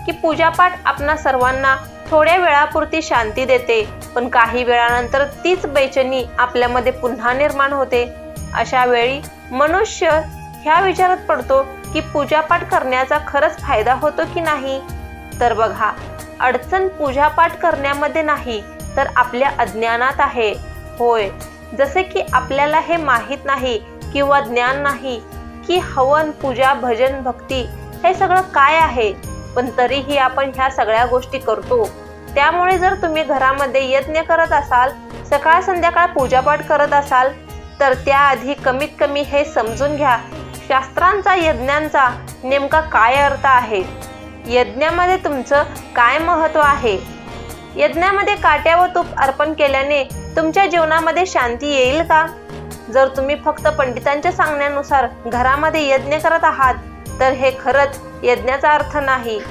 की पूजापाठ आपणा सर्वांना थोड्या वेळापुरती शांती देते, पण काही वेळानंतर तीच बेचैनी आपल्यामध्ये पुन्हा निर्माण होते. अशा वेळी मनुष्य ह्या विचारात पडतो की पूजापाठ करण्याचा खरंच फायदा होतो की नाही. तर बघा, अडचण पूजापाठ करण्यामध्ये नाही तर आपल्या अज्ञानात आहे. होय, जसे की आपल्याला हे माहीत नाही किंवा ज्ञान नाही की हवन, पूजा, भजन, भक्ती हे सगळं काय आहे, पण तरीही आपण ह्या सगळ्या गोष्टी करतो. त्यामुळे जर तुम्ही घरामध्ये यज्ञ करत असाल, सकाळ संध्याकाळ पूजापाठ करत असाल, तर त्याआधी कमीत कमी हे समजून घ्या, शास्त्रांचा, यज्ञांचा नेमका काय अर्थ आहे. यज्ञामध्ये तुमचं काय महत्त्व आहे. यज्ञामध्ये काट्या व तूप अर्पण केल्याने तुमच्या जीवनामध्ये शांती येईल का. जर तुम्ही फक्त पंडितांच्या सांगण्यानुसार घरामध्ये यज्ञ करत आहात तर हे खरंच यज्ञाचा अर्थ नाही.